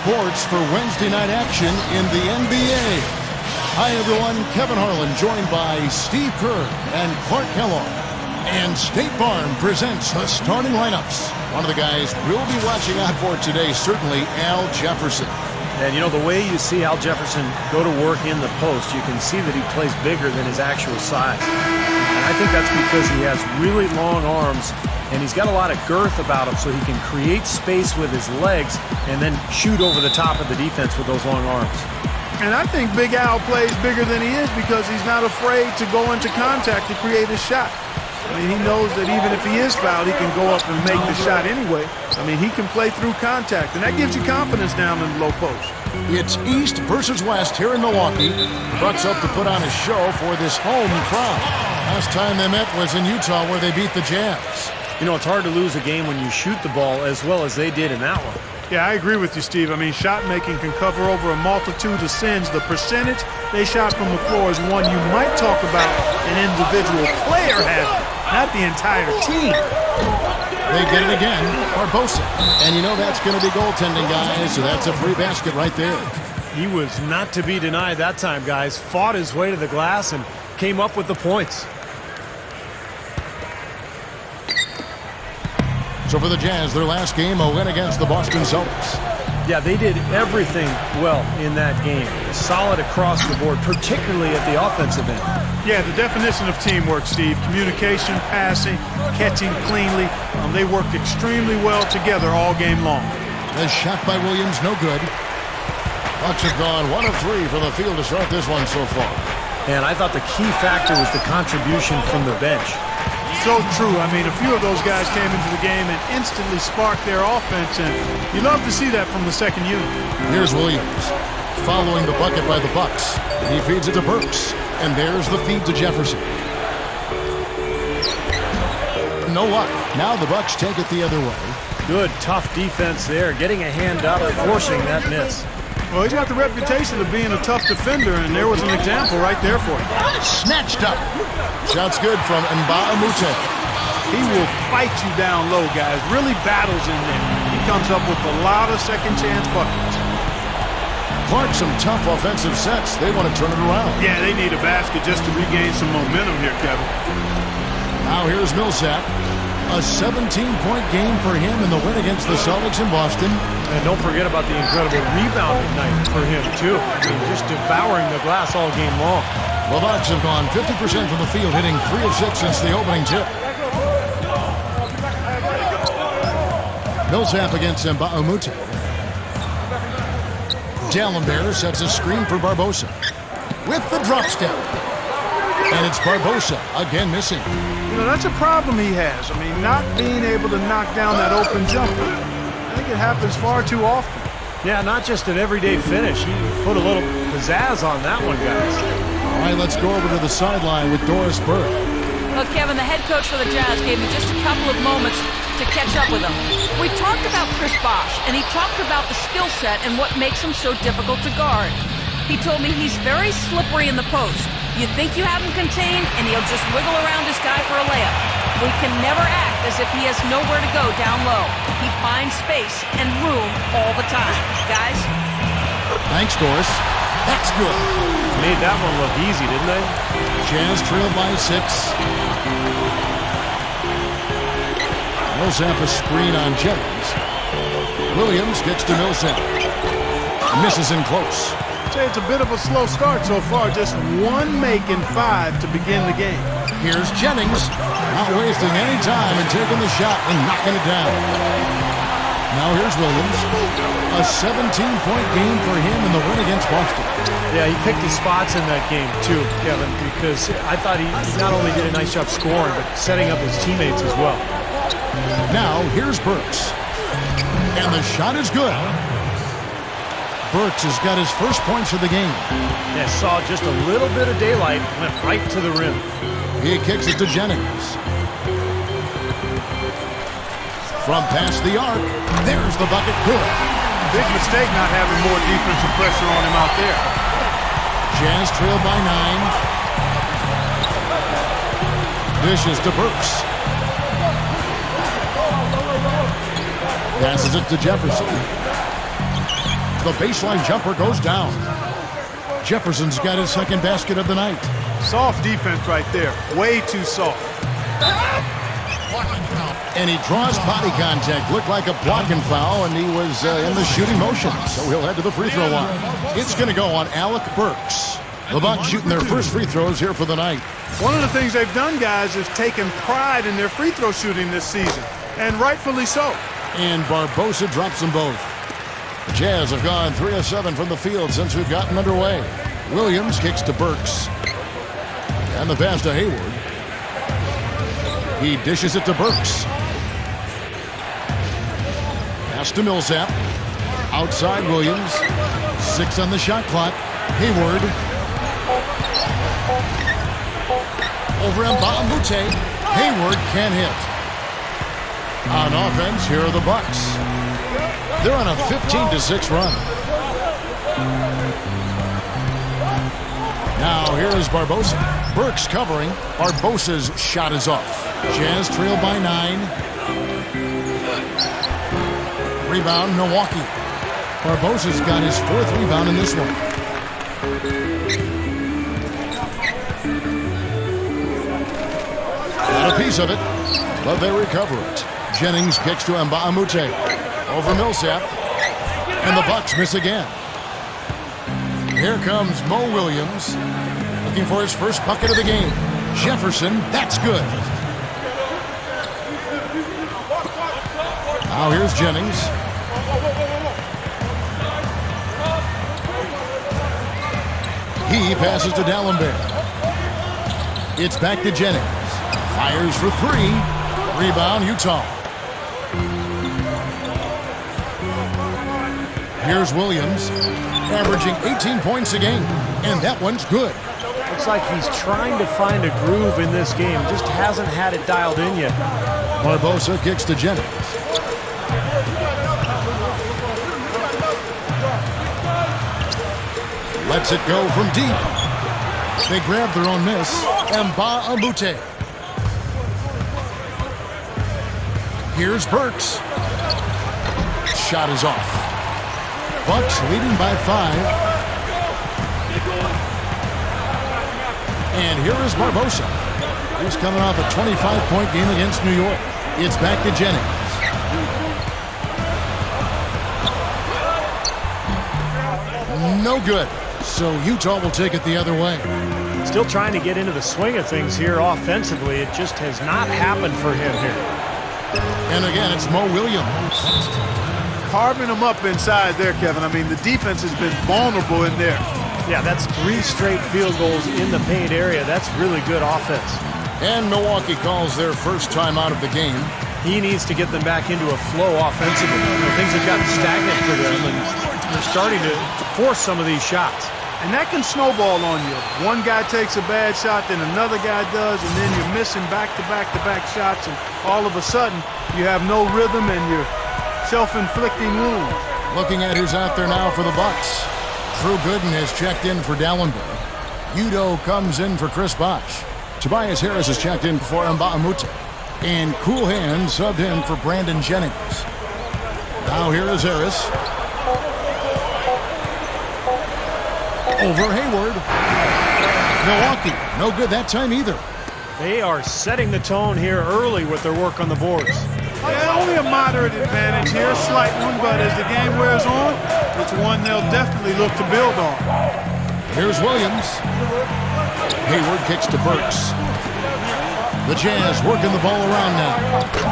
sports for Wednesday night action in the NBA. Hi, everyone. Kevin Harlan joined by Steve Kerr and Clark Kellogg. And State Farm presents the starting lineups. One of the guys we'll be watching out for today, certainly Al Jefferson. And, you know, the way you see Al Jefferson go to work in the post, you can see that he plays bigger than his actual size. And I think that's because he has really long arms, and he's got a lot of girth about him, so he can create space with his legs and then shoot over the top of the defense with those long arms. And I think Big Al plays bigger than he is because he's not afraid to go into contact to create a shot. I mean, he knows that even if he is fouled, he can go up and make the shot anyway. I mean, he can play through contact, and that gives you confidence down in the low post. It's East versus West here in Milwaukee. The Bucks hope to put on a show for this home crowd. Last time they met was in Utah, where they beat the Jazz. You know, it's hard to lose a game when you shoot the ball as well as they did in that one. Yeah, I agree with you, Steve. I mean, shot making can cover over a multitude of sins. The percentage they shot from the floor is one you might talk about an individual player having, not the entire team. They get it again, Barbosa. And you know that's going to be goaltending, guys, so that's a free basket right there. He was not to be denied that time, guys. Fought his way to the glass and came up with the points. So for the Jazz, their last game, a win against the Boston Celtics. Yeah, they did everything well in that game. Solid across the board, particularly at the offensive end. Yeah, the definition of teamwork, Steve. Communication, passing, catching cleanly. They worked extremely well together all game long. The shot by Williams, no good. Bucks have gone 1 of 3 from the field to start this one so far. And I thought the key factor was the contribution from the bench. So true. I mean, a few of those guys came into the game and instantly sparked their offense, and you love to see that from the second unit. Here's Williams following the bucket by the Bucks. He feeds it to Burks, and there's the feed to Jefferson. No luck. Now the Bucks take it the other way. Good, tough defense there, getting a hand up, forcing that miss. Well, he's got the reputation of being a tough defender, and there was an example right there for him. Snatched up. Shot's good from Mbamute. He will fight you down low, guys. Really battles in there. He comes up with a lot of second-chance buckets. Clark, some tough offensive sets. They want to turn it around. Yeah, they need a basket just to regain some momentum here, Kevin. Now here's Millsap. A 17-point game for him in the win against the Celtics in Boston. And don't forget about the incredible rebounding night for him, too. I mean, just devouring the glass all game long. The Bucks have gone 50% from the field, hitting 3 of 6 since the opening tip. Millsap against Mbamute. Dallenberg sets a screen for Barbosa. With the drop step. And it's Barbosa, again missing. You know, that's a problem he has. I mean, not being able to knock down that open jumper. I think it happens far too often. Yeah, not just an everyday finish. He put a little pizzazz on that one, guys. All right, let's go over to the sideline with Doris Burke. Well, Kevin, the head coach for the Jazz gave me just a couple of moments to catch up with him. We talked about Chris Bosh, and he talked about the skill set and what makes him so difficult to guard. He told me he's very slippery in the post. You think you have him contained, and he'll just wiggle around his guy for a layup. We can never act as if he has nowhere to go down low. He finds space and room all the time. Guys? Thanks, Doris. That's good. Made that one look easy, didn't they? Jazz trailed by 6. Millsap a screen on Jennings. Williams gets to Millsap. Misses in close. It's a bit of a slow start so far. Just 1 make and 5 to begin the game. Here's Jennings, not wasting any time and taking the shot and knocking it down. Now here's Williams. A 17-point game for him in the win against Boston. Yeah, he picked his spots in that game too, Kevin, because I thought he not only did a nice job scoring, but setting up his teammates as well. Now here's Burks. And the shot is good. Burks has got his first points of the game. Yeah, saw just a little bit of daylight, went right to the rim. He kicks it to Jennings. From past the arc, there's the bucket. Good. Big mistake not having more defensive pressure on him out there. Jazz trailed by 9. Dishes to Burks. Passes it to Jefferson. The baseline jumper goes down. Jefferson's got his second basket of the night. Soft defense right there. Way too soft. And he draws body contact. Looked like a blocking foul, and he was in the shooting motion. So he'll head to the free throw line. It's going to go on Alec Burks. The Bucks shooting their first free throws here for the night. One of the things they've done, guys, is taken pride in their free throw shooting this season, and rightfully so. And Barbosa drops them both. The Jazz have gone 3 of 7 from the field since we've gotten underway. Williams kicks to Burks. And the pass to Hayward. He dishes it to Burks. Pass to Millsap. Outside Williams. 6 on the shot clock. Hayward. Over Mbamute. Hayward can't hit. On offense, here are the Bucks. They're on a 15-6 run. Now here is Barbosa. Burks covering. Barbosa's shot is off. Jazz trail by 9. Rebound, Milwaukee. Barbosa's got his 4th rebound in this one. Got a piece of it, but they recover it. Jennings kicks to Mbamute. Over Millsap. And the Bucks miss again. Here comes Mo Williams. Looking for his first bucket of the game. Jefferson, that's good. Now here's Jennings. He passes to D'Alembert. It's back to Jennings. Fires for 3. Rebound, Utah. Here's Williams, averaging 18 points a game, and that one's good. Looks like he's trying to find a groove in this game, just hasn't had it dialed in yet. Barbosa kicks to Jennings. Lets it go from deep. They grab their own miss. Mbamute. Here's Burks. Shot is off. Bucks leading by 5. And here is Barbosa. He's coming off a 25-point game against New York. It's back to Jennings. No good. So Utah will take it the other way. Still trying to get into the swing of things here offensively. It just has not happened for him here. And again, it's Mo Williams. Carving them up inside there, Kevin. I mean, the defense has been vulnerable in there. Yeah, that's 3 straight field goals in the paint area. That's really good offense. And Milwaukee calls their first time out of the game. He needs to get them back into a flow offensively. Things have gotten stagnant for them, and they're starting to force some of these shots. And that can snowball on you. One guy takes a bad shot, then another guy does, and then you're missing back-to-back-to-back shots, and all of a sudden, you have no rhythm and you're self-inflicting wounds. Looking at who's out there now for the Bucks. Drew Gooden has checked in for D'Alembert. Udo comes in for Chris Bosh. Tobias Harris has checked in for Mbamute. And Cool Hand subbed in for Brandon Jennings. Now here is Harris. Over Hayward. Milwaukee, no good that time either. They are setting the tone here early with their work on the boards. Yeah, only a moderate advantage here, slight one, but as the game wears on, it's one they'll definitely look to build on. Here's Williams. Hayward kicks to Burks. The Jazz working the ball around now.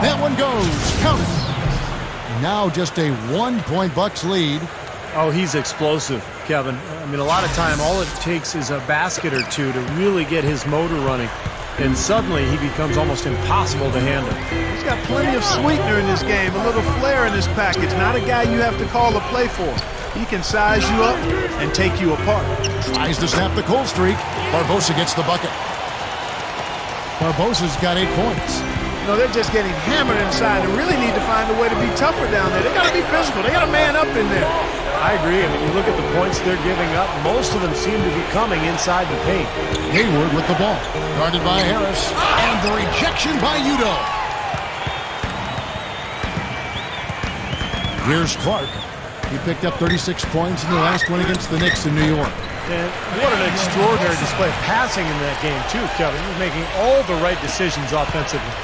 That one goes. Count it. Now just a 1-point Bucks lead. Oh, he's explosive, Kevin. I mean, a lot of time, all it takes is a basket or two to really get his motor running. And suddenly, he becomes almost impossible to handle. He's got plenty of sweetener in this game, a little flair in his package. Not a guy you have to call a play for. He can size you up and take you apart. Tries to snap the cold streak. Barbosa gets the bucket. Barbosa's got 8 points. You know, they're just getting hammered inside and really need to find a way to be tougher down there. They got to be physical. They got to man up in there. I agree. I mean, you look at the points they're giving up, most of them seem to be coming inside the paint. Hayward with the ball. Guarded by Harris. And the rejection by Udo. Here's Clark. He picked up 36 points in the last one against the Knicks in New York. And what an extraordinary display of passing in that game, too, Kevin. He was making all the right decisions offensively.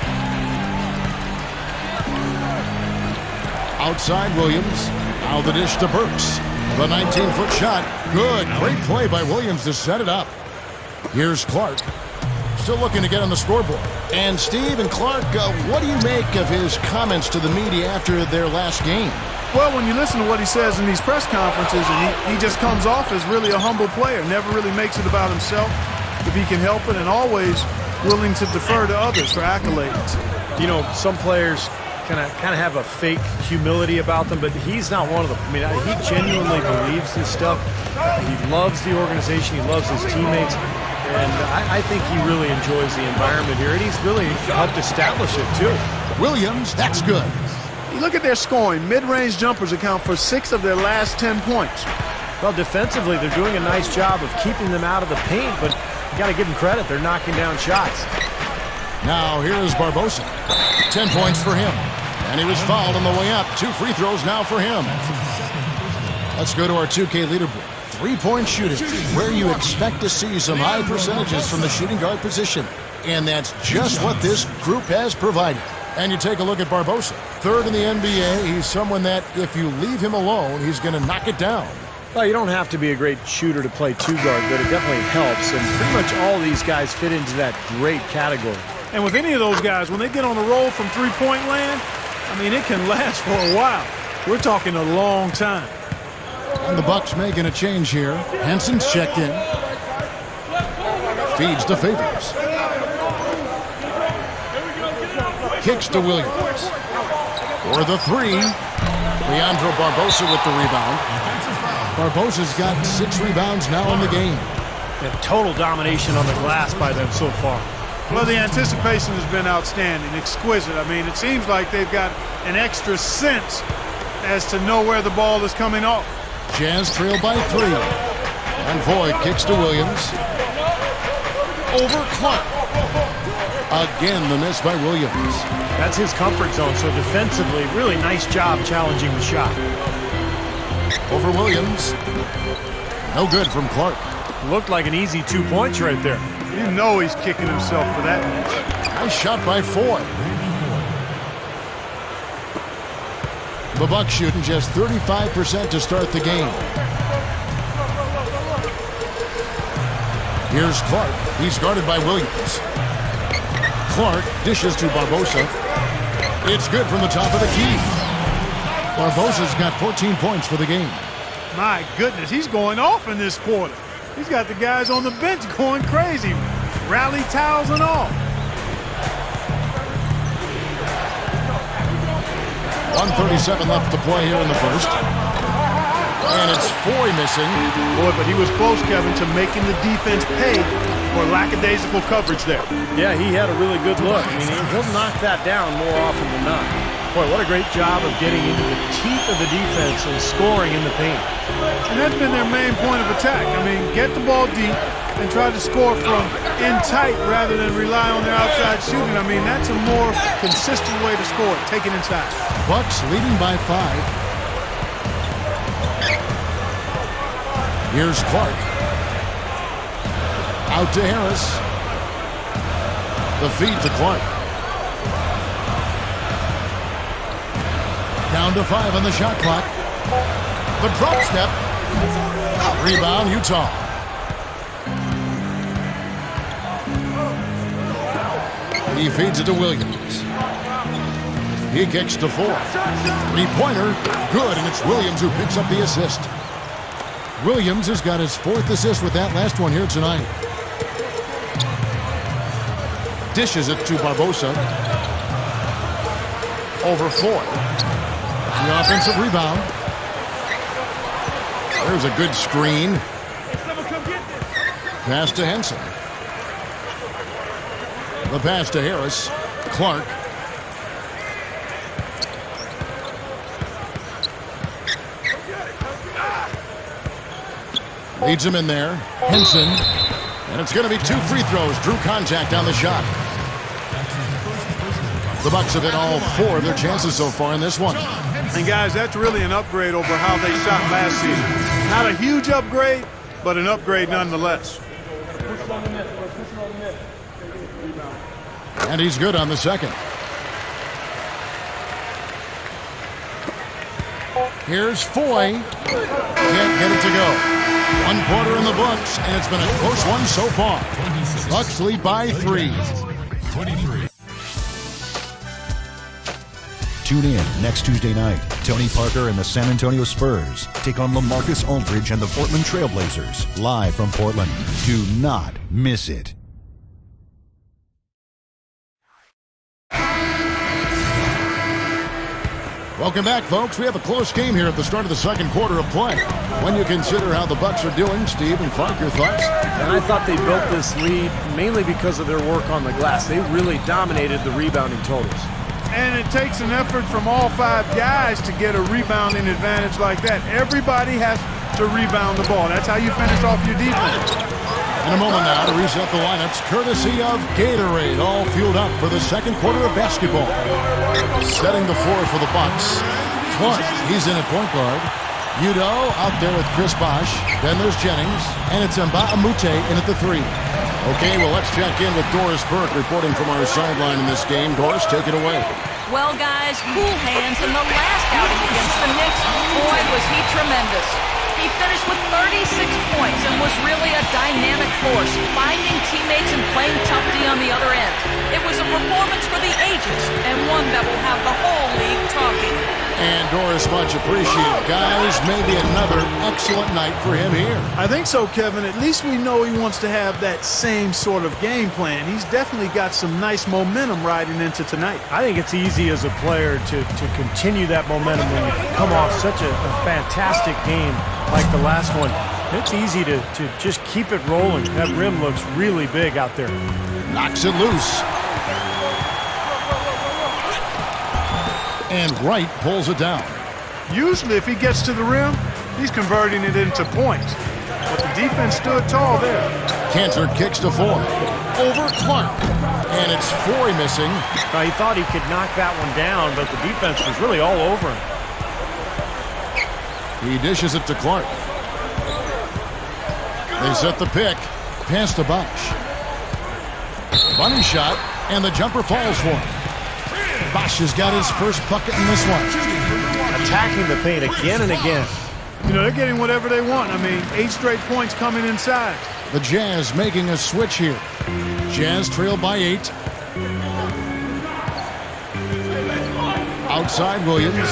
Outside Williams. Now the dish to Burks. The 19-foot shot. Good. Great play by Williams to set it up. Here's Clark. Still looking to get on the scoreboard. And Steve and Clark, what do you make of his comments to the media after their last game? Well, when you listen to what he says in these press conferences, and he just comes off as really a humble player, never really makes it about himself if he can help it, and always willing to defer to others for accolades. You know, some players kind of have a fake humility about them, but he's not one of them. I mean, he genuinely believes this stuff. He loves the organization. He loves his teammates. And I think he really enjoys the environment here, and he's really helped establish it, too. Williams, that's good. You look at their scoring. Mid-range jumpers account for 6 of their last 10 points. Well, defensively, they're doing a nice job of keeping them out of the paint, but you got to give them credit. They're knocking down shots. Now, here is Barbosa. 10 points for him. And he was fouled on the way up. 2 free throws now for him. Let's go to our 2K leaderboard. 3-point shooting, where you expect to see some high percentages from the shooting guard position. And that's just what this group has provided. And you take a look at Barbosa. 3rd in the NBA. He's someone that, if you leave him alone, he's going to knock it down. Well, you don't have to be a great shooter to play 2-guard, but it definitely helps. And pretty much all these guys fit into that great category. And with any of those guys, when they get on a roll from three-point land, I mean, it can last for a while. We're talking a long time. And the Bucks making a change here. Henson's checked in. Feeds to Favors. Kicks to Williams. For the 3. Leandro Barbosa with the rebound. Barbosa's got 6 rebounds now in the game. And total domination on the glass by them so far. Well, the anticipation has been outstanding, exquisite. I mean, it seems like they've got an extra sense as to know where the ball is coming off. Jazz trail by 3. And Voigt kicks to Williams. Over Clark. Again, the miss by Williams. That's his comfort zone, so defensively, really nice job challenging the shot. Over Williams. No good from Clark. Looked like an easy 2 points right there. You know he's kicking himself for that. Nice shot by Foy. The Bucks shooting just 35% to start the game. Here's Clark. He's guarded by Williams. Clark dishes to Barbosa. It's good from the top of the key. Barbosa's got 14 points for the game. My goodness, he's going off in this quarter. He's got the guys on the bench going crazy. Rally towels and all. 1:37 left to play here in the first. And it's Foy missing. Boy, but he was close, Kevin, to making the defense pay for lackadaisical coverage there. Yeah, he had a really good look. I mean, he'll knock that down more often than not. Boy, what a great job of getting into the teeth of the defense and scoring in the paint. And that's been their main point of attack. I mean, get the ball deep and try to score from in tight rather than rely on their outside shooting. I mean, that's a more consistent way to score, take it inside. Bucks leading by 5. Here's Clark. Out to Harris. The feed to Clark. Down to 5 on the shot clock. The drop step. Rebound, Utah. He feeds it to Williams. He kicks to 4. 3-pointer. Good, and it's Williams who picks up the assist. Williams has got his 4th assist with that last one here tonight. Dishes it to Barbosa. Over 4. The offensive rebound. There's a good screen. Pass to Henson. The pass to Harris. Clark. Leads him in there. Henson. And it's going to be 2 free throws. Drew contact on the shot. The Bucks have hit all 4 of their chances so far in this one. And guys, that's really an upgrade over how they shot last season. Not a huge upgrade, but an upgrade nonetheless. And he's good on the second. Here's Foy. Can't get it to go. 1 quarter in the books, and it's been a close one so far. Bucks lead by 3. 23. Tune in next Tuesday night. Tony Parker and the San Antonio Spurs take on LaMarcus Aldridge and the Portland Trailblazers, live from Portland. Do not miss it. Welcome back, folks. We have a close game here at the start of the second quarter of play. When you consider how the Bucks are doing, Steve and Clark, your thoughts? And I thought they built this lead mainly because of their work on the glass. They really dominated the rebounding totals. And it takes an effort from all 5 guys to get a rebounding advantage like that. Everybody has to rebound the ball. That's how you finish off your defense. In a moment now to reset the lineups, courtesy of Gatorade, all fueled up for the second quarter of basketball. Setting the floor for the Bucks. Clark, he's in at point guard. Udo out there with Chris Bosh. Then there's Jennings, and it's Mbamute in at the 3. Okay, well, let's check in with Doris Burke reporting from our sideline in this game. Doris, take it away. Well, guys, cool hands in the last outing against the Knicks. Boy, was he tremendous. He finished with 36 points and was really a dynamic force, finding teammates and playing tough D on the other end. It was a performance for the ages, and one that will have the whole league talking. And Doris, much appreciated. Guys, maybe another excellent night for him here. I think so, Kevin. At least we know he wants to have that same sort of game plan. He's definitely got some nice momentum riding into tonight. I think it's easy as a player to continue that momentum when you come off such a fantastic game like the last one. It's easy to just keep it rolling. That rim looks really big out there. Knocks it loose. And Wright pulls it down. Usually if he gets to the rim, he's converting it into points. But the defense stood tall there. Cantor kicks to Foy. Over Clark. And it's Foy missing. He thought he could knock that one down, but the defense was really all over him. He dishes it to Clark. They set the pick. Pass to Bosh. Bunny shot, and the jumper falls for him. Bosh has got his first bucket in this one. Attacking the paint again and again. You know, they're getting whatever they want. I mean, 8 straight points coming inside. The Jazz making a switch here. Jazz trail by 8. Outside Williams.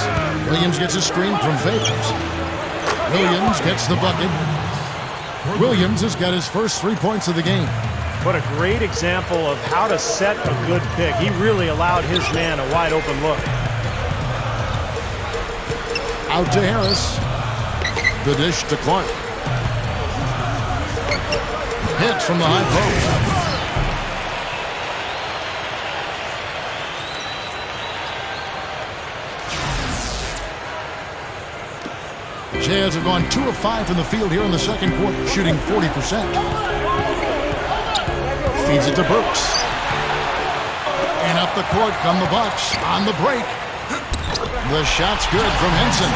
Williams gets a screen from Favors. Williams gets the bucket. Williams has got his first 3 points of the game. What a great example of how to set a good pick. He really allowed his man a wide open look. Out to Harris. The dish to Clark. Hits from the high post. Jazz have gone 2 of 5 from the field here in the second quarter, shooting 40%. Feeds it to Brooks. And up the court come the Bucks on the break. The shot's good from Henson.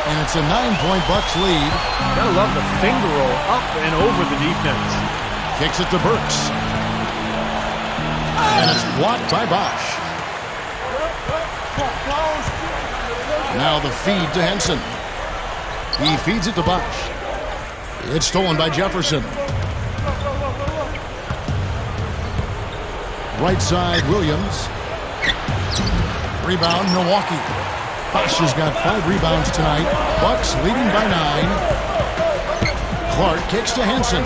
And it's a 9-point Bucks lead. Gotta love the finger roll up and over the defense. Kicks it to Brooks. And it's blocked by Bosh. Now the feed to Henson. He feeds it to Bosh. It's stolen by Jefferson. Right side, Williams. Rebound, Milwaukee. Bosh has got 5 rebounds tonight. Bucks leading by 9. Clark kicks to Henson.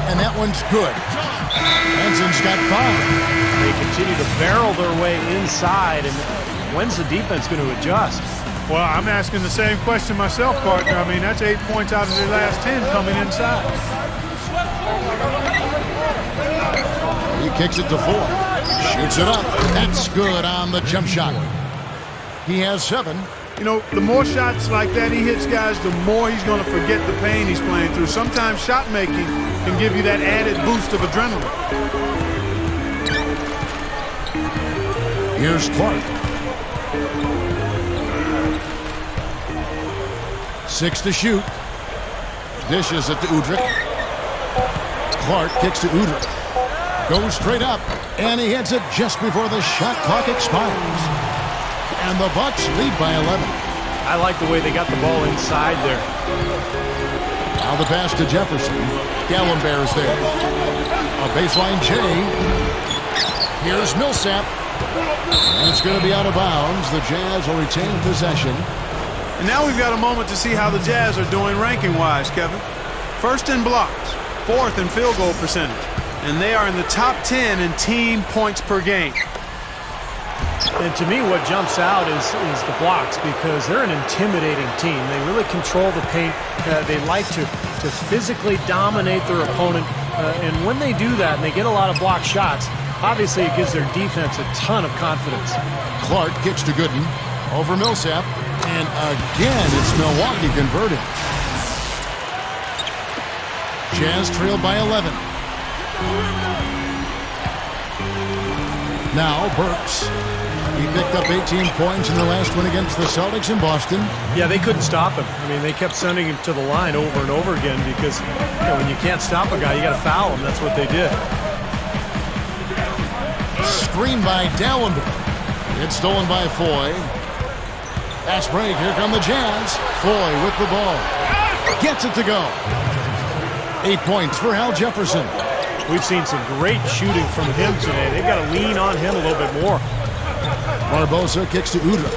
And that one's good. Henson's got 5. They continue to barrel their way inside. And when's the defense going to adjust? Well, I'm asking the same question myself, partner. I mean, that's 8 points out of their last 10 coming inside. He kicks it to Foy. Shoots it up. That's good on the jump shot. He has 7. You know, the more shots like that he hits, guys, the more he's going to forget the pain he's playing through. Sometimes shot making can give you that added boost of adrenaline. Here's Clark. 6 to shoot. Dishes it to Udrih. Clark kicks to Udrih. Goes straight up, and he hits it just before the shot clock expires. And the Bucks lead by 11. I like the way they got the ball inside there. Now the pass to Jefferson. Gallenberg's there. A baseline J. Here's Millsap. And it's going to be out of bounds. The Jazz will retain possession. And now we've got a moment to see how the Jazz are doing ranking-wise, Kevin. First in blocks, 4th in field goal percentage, and they are in the top 10 in team points per game. And to me, what jumps out is the blocks, because they're an intimidating team. They really control the paint. They like to physically dominate their opponent. And when they do that and they get a lot of block shots, obviously it gives their defense a ton of confidence. Clark kicks to Gooden. Over Millsap. And again, it's Milwaukee converting. Jazz trailed by 11. Now Burks. He picked up 18 points in the last one against the Celtics in Boston. Yeah, they couldn't stop him. I mean, they kept sending him to the line over and over again because, you know, when you can't stop a guy, you got to foul him. That's what they did. Screen by Dallenberg. It's stolen by Foy. Fast break. Here come the Jazz. Foy with the ball. Gets it to go. 8 points for Al Jefferson. We've seen some great shooting from him today. They've got to lean on him a little bit more. Barbosa kicks to Udrih.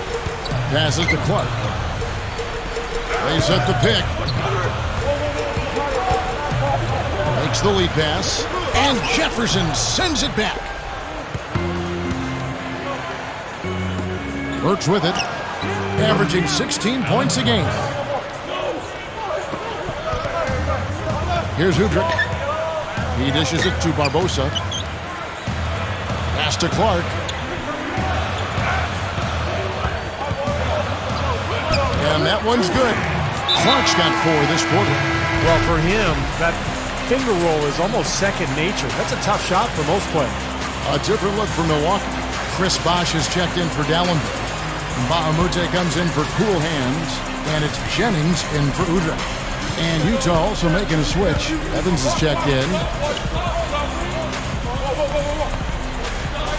Passes to Clark. They set the pick. Makes the lead pass. And Jefferson sends it back. Burks with it. Averaging 16 points a game. Here's Udrih. He dishes it to Barbosa. Pass to Clark. And that one's good. Clark's got 4 this quarter. Well, for him, that finger roll is almost second nature. That's a tough shot for most players. A different look for Milwaukee. Chris Bosh has checked in for Dallenberg. Bahamute comes in for cool hands. And it's Jennings in for Udrih. And Utah also making a switch. Evans has checked in.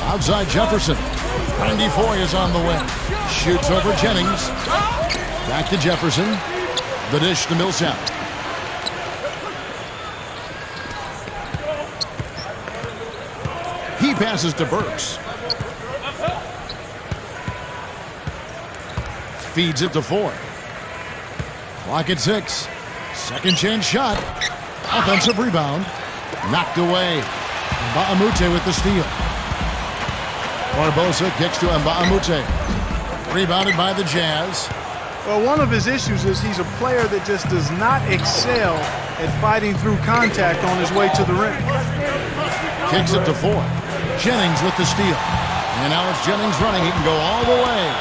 Outside Jefferson. Randy Foy is on the wing. Shoots over Jennings. Back to Jefferson. The dish to Millsap. He passes to Burks. Feeds it to Foy. Clock at 6. Second chance shot. Offensive rebound. Knocked away. Bahamute with the steal. Barbosa kicks to Bahamute. Rebounded by the Jazz. Well, one of his issues is he's a player that just does not excel at fighting through contact on his way to the rim. Kicks it to Foy. Jennings with the steal. And now it's Jennings running. He can go all the way.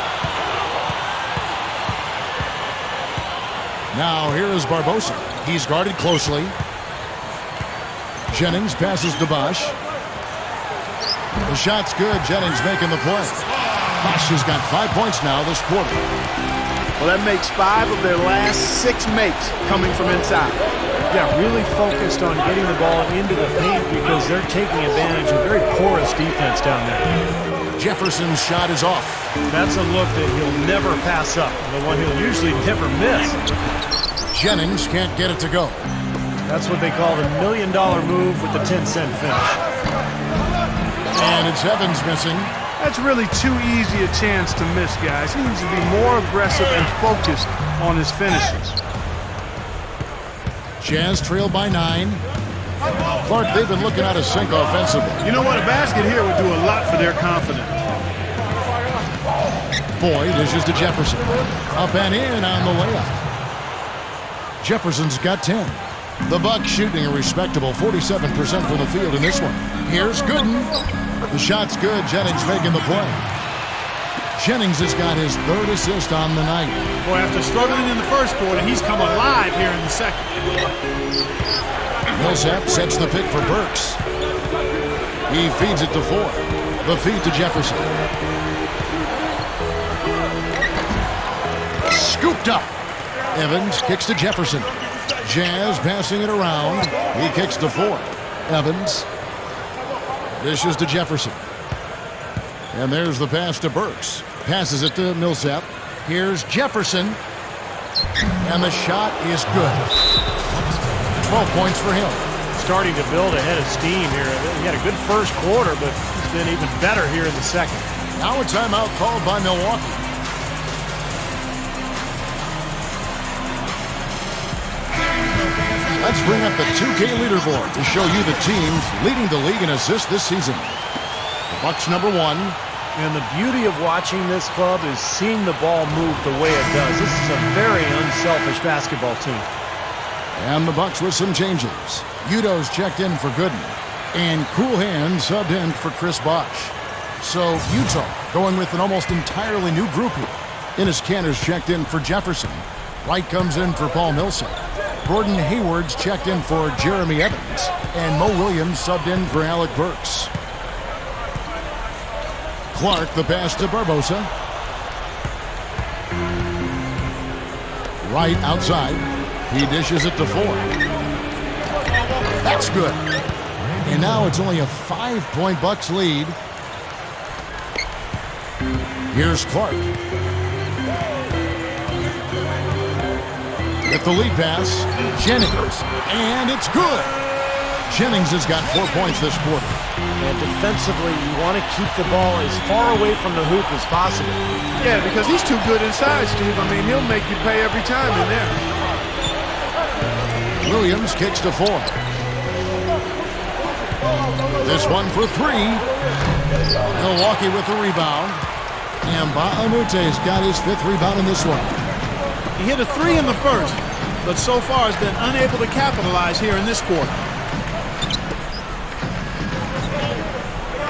Now here is Barbosa. He's guarded closely. Jennings passes to Bosh. The shot's good. Jennings making the play. Bosh has got 5 points now this quarter. Well, that makes 5 of their last 6 makes coming from inside. Yeah, really focused on getting the ball into the paint because they're taking advantage of very porous defense down there. Jefferson's shot is off. That's a look that he'll never pass up, the one he'll usually never miss. Jennings can't get it to go. That's what they call the $1 million move with the 10-cent finish. And it's Evans missing. That's really too easy a chance to miss, guys. He needs to be more aggressive and focused on his finishes. Jazz trailed by 9. Clark, they've been looking out of sync offensively. You know what? A basket here would do a lot for their confidence. Boyd dishes to Jefferson. Up and in on the layup. Jefferson's got 10. The Bucks shooting a respectable 47% from the field in this one. Here's Gooden. The shot's good. Jennings making the play. Jennings has got his 3rd assist on the night. Boy, after struggling in the first quarter, he's come alive here in the second. Millsap sets the pick for Burks. He feeds it to Foy. The feed to Jefferson. Scooped up. Evans kicks to Jefferson. Jazz passing it around. He kicks to Ford. Evans dishes to Jefferson. And there's the pass to Burks. Passes it to Millsap. Here's Jefferson. And the shot is good. 12 points for him. Starting to build a head of steam here. He had a good first quarter, but he's been even better here in the second. Now a timeout called by Milwaukee. Let's bring up the 2K leaderboard to show you the teams leading the league in assists this season. The Bucks #1. And the beauty of watching this club is seeing the ball move the way it does. This is a very unselfish basketball team. And the Bucks with some changes. Udo's checked in for Gooden. And Cool Hand subbed in for Chris Bosh. So Utah going with an almost entirely new group here. Enes Kanter's checked in for Jefferson. Wright comes in for Paul Millsap. Gordon Hayward's checked in for Jeremy Evans. And Mo Williams subbed in for Alec Burks. Clark the pass to Barbosa. Wright outside. He dishes it to Ford. That's good. And now it's only a 5-point Bucks lead. Here's Clark. With the lead pass, Jennings. And it's good. Jennings has got 4 points this quarter. And defensively, you want to keep the ball as far away from the hoop as possible. Yeah, because he's too good inside, Steve. I mean, he'll make you pay every time in there. Williams kicks to Ford. This one for 3. Milwaukee with the rebound. And Baamute's got his 5th rebound in this one. He hit a 3 in the first, but so far has been unable to capitalize here in this quarter.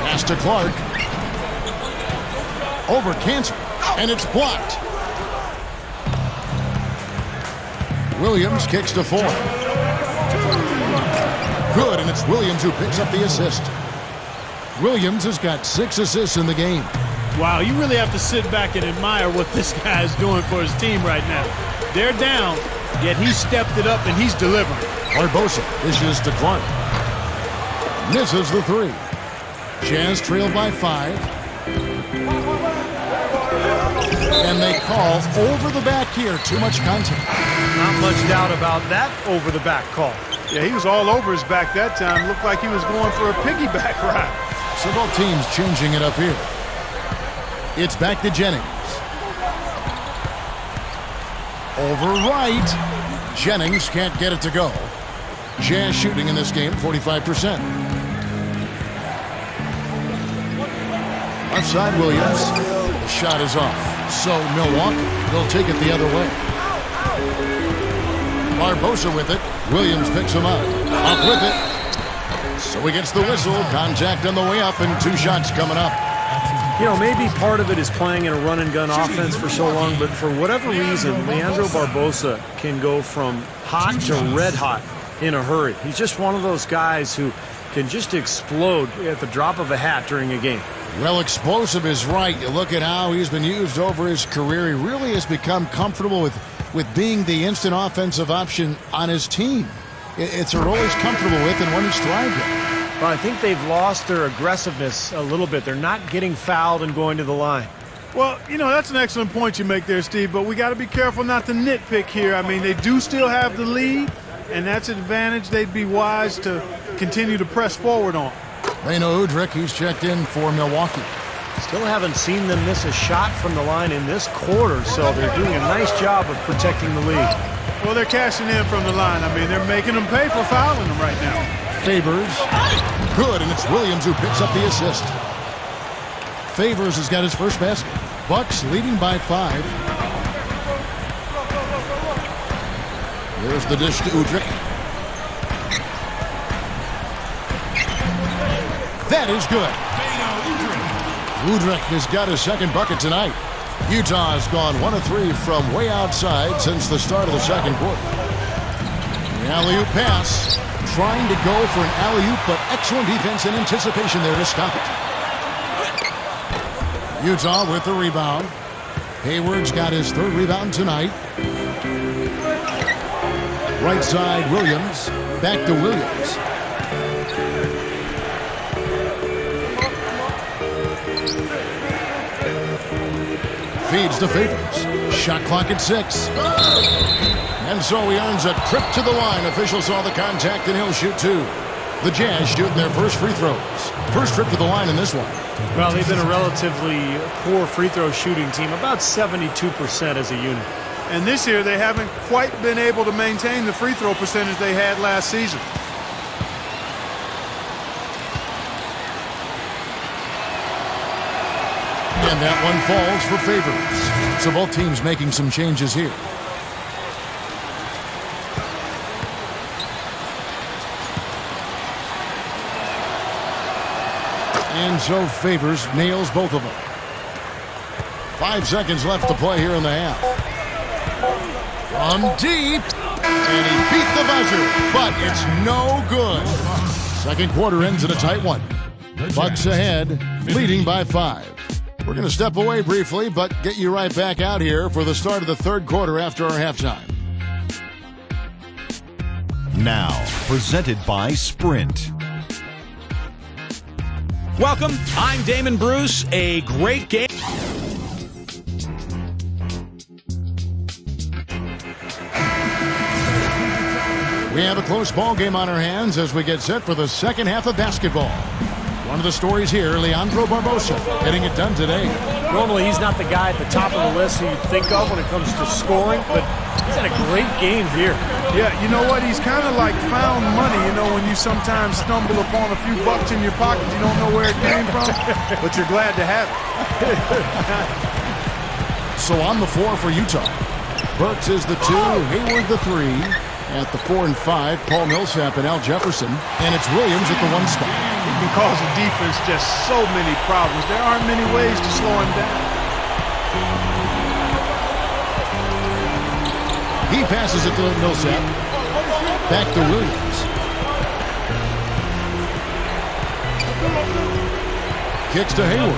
Pass to Clark. Over Cancer. And it's blocked. Williams kicks to Ford. Good, and it's Williams who picks up the assist. Williams has got 6 assists in the game. Wow, you really have to sit back and admire what this guy is doing for his team right now. They're down, yet he stepped it up and he's delivering. Barbosa dishes to Clark. Misses the 3. Jazz trailed by 5. And they call over the back here. Too much contact. Not much doubt about that over the back call. Yeah, he was all over his back that time. Looked like he was going for a piggyback ride. So both teams changing it up here. It's back to Jennings. Over Wright. Jennings can't get it to go. Jazz shooting in this game, 45%. Offside Williams. The shot is off. So Milwaukee will take it the other way. Barbosa with it. Williams picks him up. Up with it. So he gets the whistle. Contact on the way up and 2 shots coming up. You know, maybe part of it is playing in a run-and-gun offense for so long, but for whatever reason, Leandro Barbosa can go from hot to red hot in a hurry. He's just one of those guys who can just explode at the drop of a hat during a game. Well, explosive is right. You look at how he's been used over his career. He really has become comfortable with being the instant offensive option on his team. It's a role he's comfortable with and one he's thrived in. Well, I think they've lost their aggressiveness a little bit. They're not getting fouled and going to the line. Well, you know, that's an excellent point you make there, Steve, but we got to be careful not to nitpick here. I mean, they do still have the lead, and that's an advantage they'd be wise to continue to press forward on. Leno Udrich, he's checked in for Milwaukee. Still haven't seen them miss a shot from the line in this quarter, so they're doing a nice job of protecting the lead. Well, they're cashing in from the line. I mean, they're making them pay for fouling them right now. Favors. Good, and it's Williams who picks up the assist. Favors has got his first basket. Bucks leading by 5. There's the dish to Udrich. That is good. Udrich has got his second bucket tonight. Utah has gone 1 of 3 from way outside since the start of the second quarter. The alley-oop pass. Trying to go for an alley-oop, but excellent defense and anticipation there to stop it. Utah with the rebound. Hayward's got his 3rd rebound tonight. Right side, Williams. Back to Williams. Feeds to Favors. Shot clock at 6. And so he earns a trip to the line. Official saw the contact and he'll shoot 2. The Jazz shooting their first free throws. First trip to the line in this one. Well, they've been a relatively poor free throw shooting team, about 72% as a unit. And this year they haven't quite been able to maintain the free throw percentage they had last season. And that one falls for Favors. So both teams making some changes here. And so Favors nails both of them. 5 seconds left to play here in the half. From deep. And he beat the buzzer. But it's no good. Second quarter ends in a tight one. Bucks ahead, leading by 5. We're going to step away briefly, but get you right back out here for the start of the 3rd quarter after our halftime. Now, presented by Sprint. Welcome, I'm Damon Bruce. A great game. We have a close ball game on our hands as we get set for the second half of basketball. One of the stories here, Leandro Barbosa, getting it done today. Normally, he's not the guy at the top of the list who you'd think of when it comes to scoring, but he's had a great game here. Yeah, you know what? He's kind of like found money, you know, when you sometimes stumble upon a few bucks in your pocket, you don't know where it came from, but you're glad to have it. So on the floor for Utah, Burks is the 2, Hayward the 3. At the 4 and 5, Paul Millsap and Al Jefferson, and it's Williams at the 1 spot. He can cause the defense just so many problems. There aren't many ways to slow him down. He passes it to Millsap. Back to Williams. Kicks to Hayward.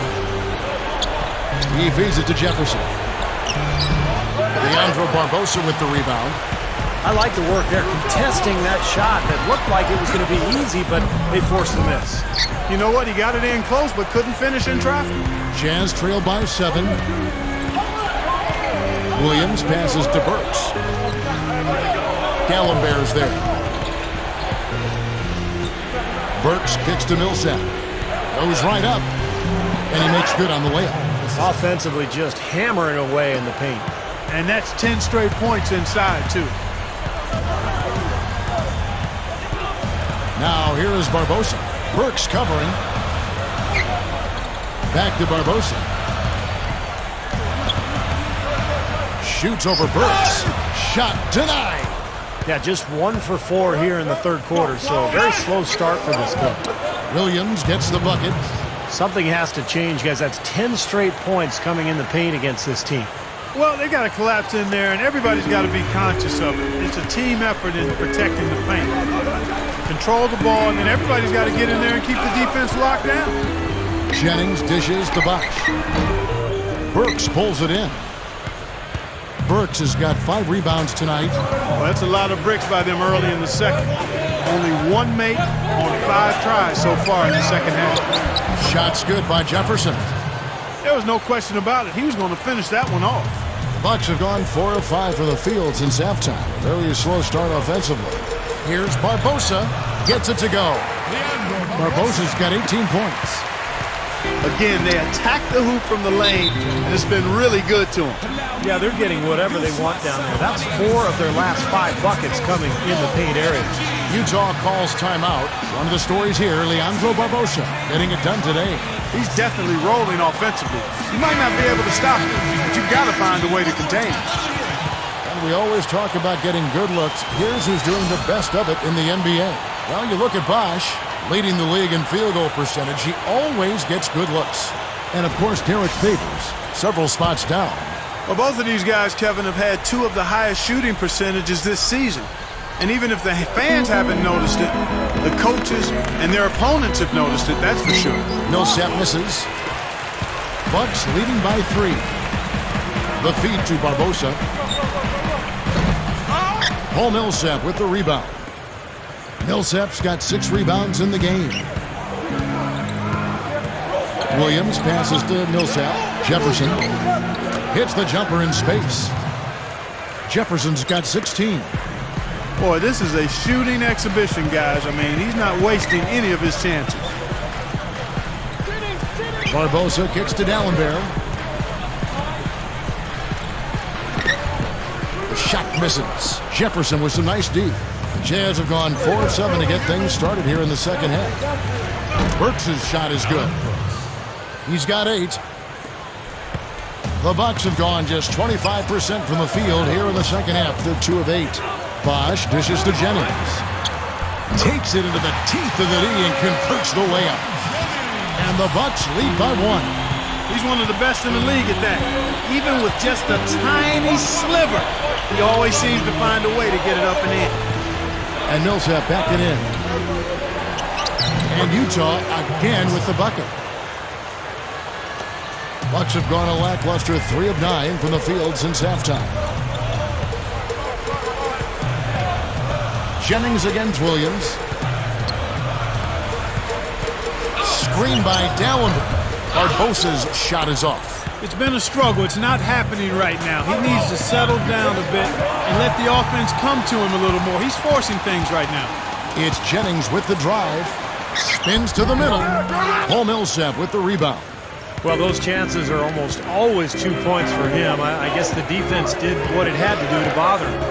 He feeds it to Jefferson. Leandro Barbosa with the rebound. I like the work there, contesting that shot that looked like it was going to be easy, but they forced the miss. You know what? He got it in close, but couldn't finish in traffic. Jazz trailed by 7. Williams passes to Burks. Gallimbear's there. Burks kicks to Millsap. Goes right up. And he makes good on the layup. Offensively just hammering away in the paint. And that's 10 straight points inside, too. Now here is Barbosa. Burks covering. Back to Barbosa. Shoots over Burks. Shot denied. Yeah, just 1 for 4 here in the 3rd quarter, so a very slow start for this club. Williams gets the bucket. Something has to change, guys. That's 10 straight points coming in the paint against this team. Well, they got to collapse in there, and everybody's got to be conscious of it. It's a team effort in protecting the paint. Control the ball, and then everybody's got to get in there and keep the defense locked down. Jennings dishes to Bosh. Burks pulls it in. Burks has got 5 rebounds tonight. Well, that's a lot of bricks by them early in the second. Only 1 make on 5 tries so far in the second half. Shots good by Jefferson. There was no question about it. He was going to finish that one off. The Bucks have gone 4 of 5 for the field since halftime. A very slow start offensively. Here's Barbosa. Gets it to go. Barbosa's got 18 points. Again, they attack the hoop from the lane, and it's been really good to them. Yeah, they're getting whatever they want down there. That's 4 of their last 5 buckets coming in the paint area. Utah calls timeout. One of the stories here, Leandro Barbosa getting it done today. He's definitely rolling offensively. You might not be able to stop him, but you've got to find a way to contain him. And we always talk about getting good looks. Here's who's doing the best of it in the NBA. Well, you look at Bosh, leading the league in field goal percentage. He always gets good looks. And, of course, Derek Favors, several spots down. Well, both of these guys, Kevin, have had 2 of the highest shooting percentages this season. And even if the fans haven't noticed it, the coaches and their opponents have noticed it, that's for sure. Millsap misses. Bucks leading by 3. The feed to Barbosa. Paul Millsap with the rebound. Millsap's got 6 rebounds in the game. Williams passes to Millsap. Jefferson hits the jumper in space. Jefferson's got 16. Boy, this is a shooting exhibition, guys. I mean, he's not wasting any of his chances. Barbosa kicks to Dallenberg. The shot misses. Jefferson with some nice D. Jazz have gone 4 of 7 to get things started here in the second half. Burks' shot is good. He's got 8. The Bucks have gone just 25% from the field here in the second half. They're 2 of 8. BOSH dishes to Jennings. Takes it into the teeth of the D and converts the layup. And the Bucks lead by 1. He's one of the best in the league at that. Even with just a tiny sliver, he always seems to find a way to get it up and in. And Millsap back it in. And Utah again with the bucket. Bucks have gone a lackluster 3 of 9 from the field since halftime. Jennings against Williams. Screen by Dallenberg. Barbosa's shot is off. It's been a struggle. It's not happening right now. He needs to settle down a bit and let the offense come to him a little more. He's forcing things right now. It's Jennings with the drive. Spins to the middle. Paul Millsap with the rebound. Well, those chances are almost always 2 points for him. I guess the defense did what it had to do to bother him.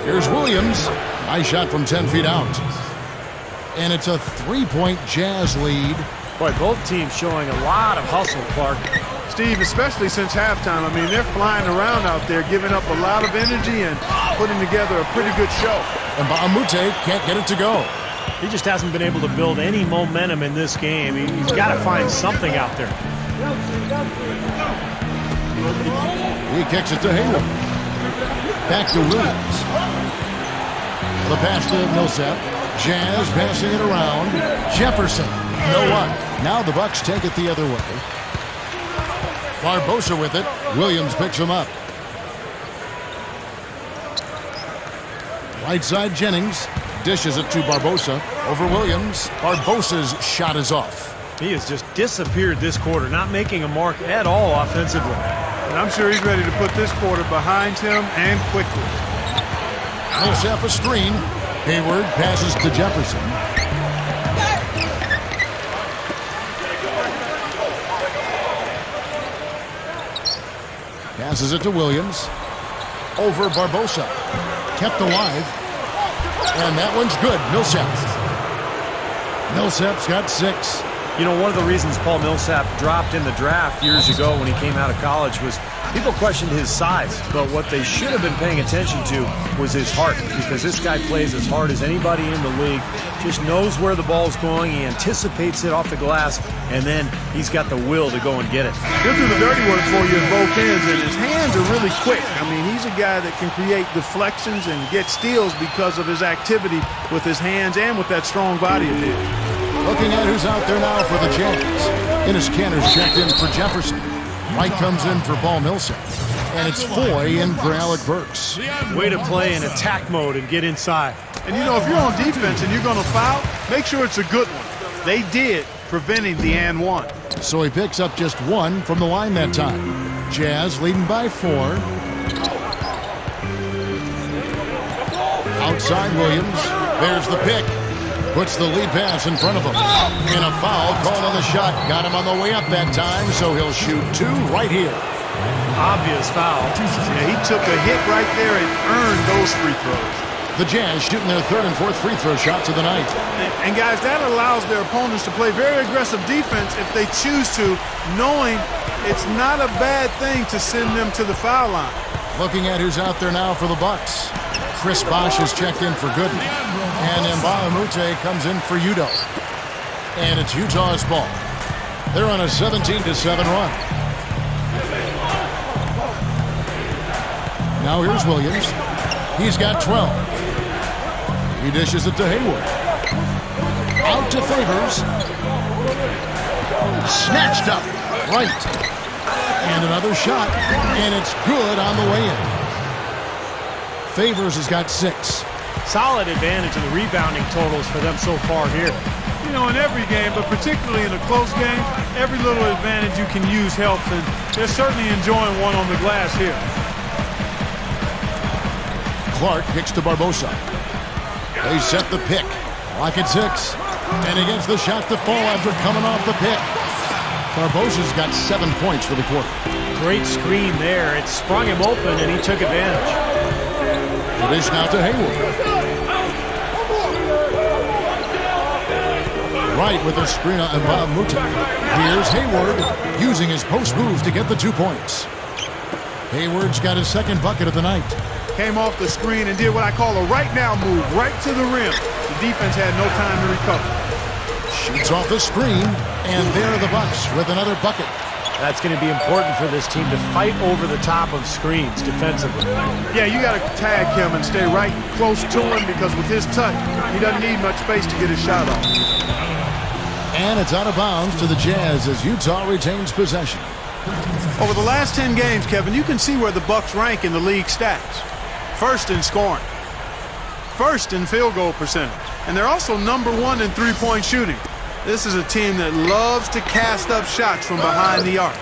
Here's Williams. Nice shot from 10 feet out. And it's a 3-point Jazz lead. Boy, both teams showing a lot of hustle, Clark. Steve, especially since halftime, I mean, they're flying around out there, giving up a lot of energy and putting together a pretty good show. And Baamute can't get it to go. He just hasn't been able to build any momentum in this game. He's got to find something out there. He kicks it to Hayward. Back to Williams. The pass to Millsap. Jazz passing it around. Jefferson. No luck. Now the Bucks take it the other way. Barbosa with it. Williams picks him up. Right side Jennings. Dishes it to Barbosa. Over Williams. Barbosa's shot is off. He has just disappeared this quarter, not making a mark at all offensively. And I'm sure he's ready to put this quarter behind him and quickly. Millsap a screen. Hayward passes to Jefferson. Passes it to Williams. Over Barbosa. Kept alive. And that one's good. Millsap. Millsap's got 6. You know, one of the reasons Paul Millsap dropped in the draft years ago when he came out of college was people questioned his size, but what they should have been paying attention to was his heart, because this guy plays as hard as anybody in the league, just knows where the ball's going, he anticipates it off the glass, and then he's got the will to go and get it. He'll do the dirty work for you in both ends, and his hands are really quick. I mean, he's a guy that can create deflections and get steals because of his activity with his hands and with that strong body of his. Looking at who's out there now for the Jazz. Enes Kanter's checked in for Jefferson. White comes in for Paul Millsap. And it's Foy in for Alec Burks. Way to play in attack mode and get inside. And you know, if you're on defense and you're going to foul, make sure it's a good one. They did, preventing the and one. So he picks up just 1 from the line that time. Jazz leading by 4. Outside Williams. There's the pick. Puts the lead pass in front of him. And a foul called on the shot. Got him on the way up that time, so he'll shoot 2 right here. Obvious foul. Yeah, he took a hit right there and earned those free throws. The Jazz shooting their 3rd and 4th free throw shots of the night. And guys, that allows their opponents to play very aggressive defense if they choose to, knowing it's not a bad thing to send them to the foul line. Looking at who's out there now for the Bucks. Chris Bosh is checked in for Gooden. And Mbamute comes in for Udo. And it's Utah's ball. They're on a 17-7 run. Now here's Williams. He's got 12. He dishes it to Hayward. Out to Favors. Snatched up. Right. And another shot, and it's good on the way in. Favors has got 6. Solid advantage in the rebounding totals for them so far here. You know, in every game, but particularly in a close game, every little advantage you can use helps, and they're certainly enjoying one on the glass here. Clark kicks to Barbosa. They set the pick. Clock at 6. And he gets the shot to fall after coming off the pick. Barbosa's got 7 points for the quarter. Great screen there. It sprung him open, and he took advantage. The dish now to Hayward. Right with the screen on Muta. Here's Hayward using his post move to get the 2 points. Hayward's got his 2nd bucket of the night. Came off the screen and did what I call a right now move, right to the rim. The defense had no time to recover. Shoots off the screen, and there are the Bucks with another bucket. That's going to be important for this team to fight over the top of screens defensively. Yeah, you got to tag him and stay right close to him because with his touch, he doesn't need much space to get his shot off. And it's out of bounds to the Jazz as Utah retains possession. Over the last 10 games, Kevin, you can see where the Bucks rank in the league stats. First in scoring. First in field goal percentage. And they're also number 1 in three-point shooting. This is a team that loves to cast up shots from behind the arc.